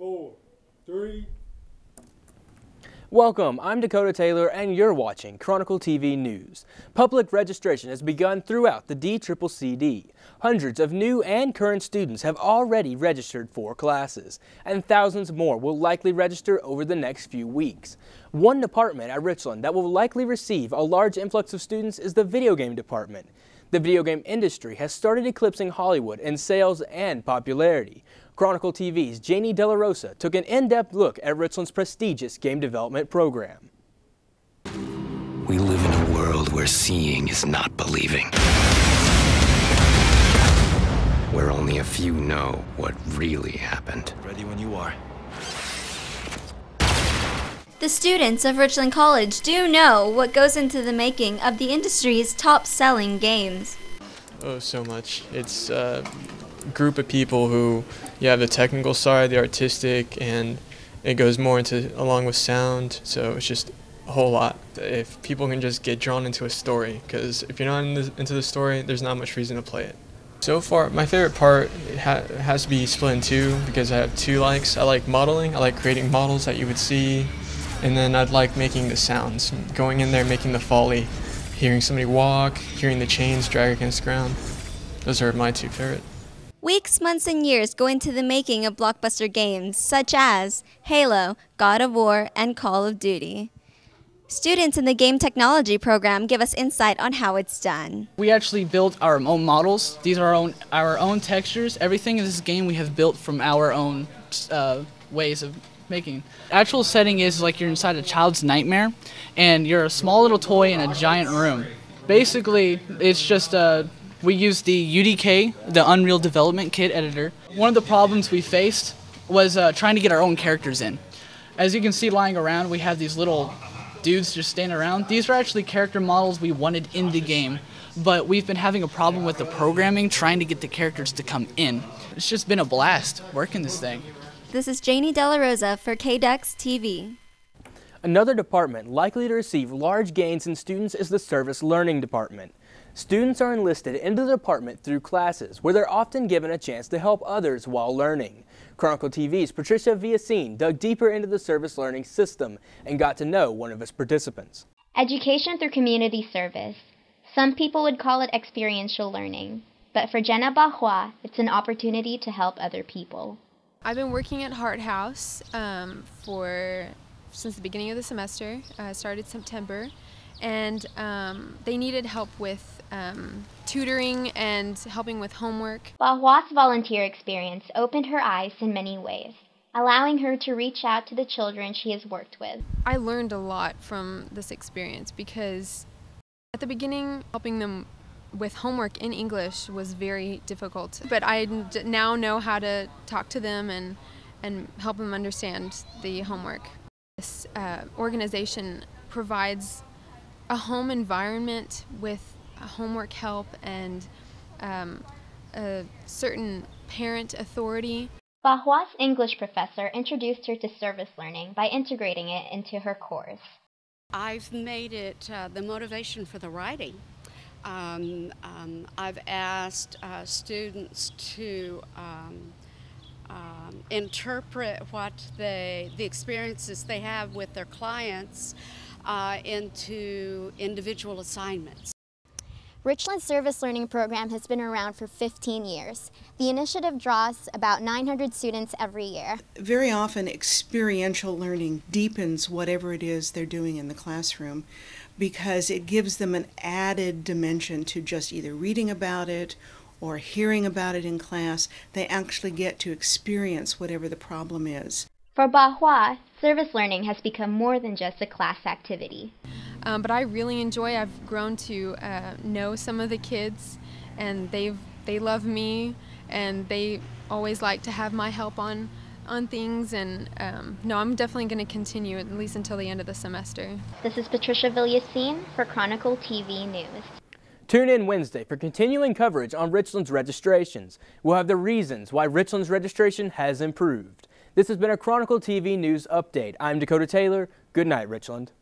4, 3. Welcome, I'm Dakota Taylor and you're watching Chronicle TV News. Public registration has begun throughout the DCCCD. Hundreds of new and current students have already registered for classes, and thousands more will likely register over the next few weeks. One department at Richland that will likely receive a large influx of students is the video game department. The video game industry has started eclipsing Hollywood in sales and popularity. Chronicle TV's Janie De La Rosa took an in-depth look at Richland's prestigious game development program. We live in a world where seeing is not believing. Where only a few know what really happened. Ready when you are. The students of Richland College do know what goes into the making of the industry's top-selling games. Oh, so much. It's a group of people who, you have the technical side, the artistic, and it goes more into along with sound, so it's just a whole lot. If people can just get drawn into a story, because if you're not into the story, there's not much reason to play it. So far, my favorite part has to be split in two, because I have two likes. I like modeling, I like creating models that you would see, and then I'd like making the sounds, going in there, making the Foley, hearing somebody walk, hearing the chains drag against the ground. Those are my two favorite. Weeks, months, and years go into the making of blockbuster games such as Halo, God of War, and Call of Duty. Students in the game technology program give us insight on how it's done. We actually built our own models. These are our own textures. Everything in this game we have built from our own ways of making. Actual setting is like you're inside a child's nightmare, and you're a small little toy in a giant room. Basically, it's just we used the UDK, the Unreal Development Kit editor. One of the problems we faced was trying to get our own characters in. As you can see lying around, we have these little dudes just standing around. These are actually character models we wanted in the game, but we've been having a problem with the programming trying to get the characters to come in. It's just been a blast working this thing. This is Janie De La Rosa for KDUX TV. Another department likely to receive large gains in students is the Service Learning Department. Students are enlisted into the department through classes where they're often given a chance to help others while learning. Chronicle TV's Patricia Villasine dug deeper into the service learning system and got to know one of its participants. Education through community service. Some people would call it experiential learning, but for Jenna Bahua, it's an opportunity to help other people. I've been working at Heart House since the beginning of the semester. Started September, and they needed help with tutoring and helping with homework. Bahua's volunteer experience opened her eyes in many ways, allowing her to reach out to the children she has worked with. I learned a lot from this experience because at the beginning, helping them with homework in English was very difficult, but I now know how to talk to them and help them understand the homework. This organization provides a home environment with homework help and a certain parent authority. Bahua's English professor introduced her to service learning by integrating it into her course. I've made it the motivation for the writing. I've asked students to interpret what the experiences they have with their clients into individual assignments. Richland's Service Learning Program has been around for 15 years. The initiative draws about 900 students every year. Very often experiential learning deepens whatever it is they're doing in the classroom because it gives them an added dimension to just either reading about it or hearing about it in class. They actually get to experience whatever the problem is. For Bahua, service learning has become more than just a class activity. But I really enjoy. I've grown to know some of the kids, and they love me, and they always like to have my help on things. And no, I'm definitely going to continue at least until the end of the semester. This is Patricia Villasine for Chronicle TV News. Tune in Wednesday for continuing coverage on Richland's registrations. We'll have the reasons why Richland's registration has improved. This has been a Chronicle TV News update. I'm Dakota Taylor. Good night, Richland.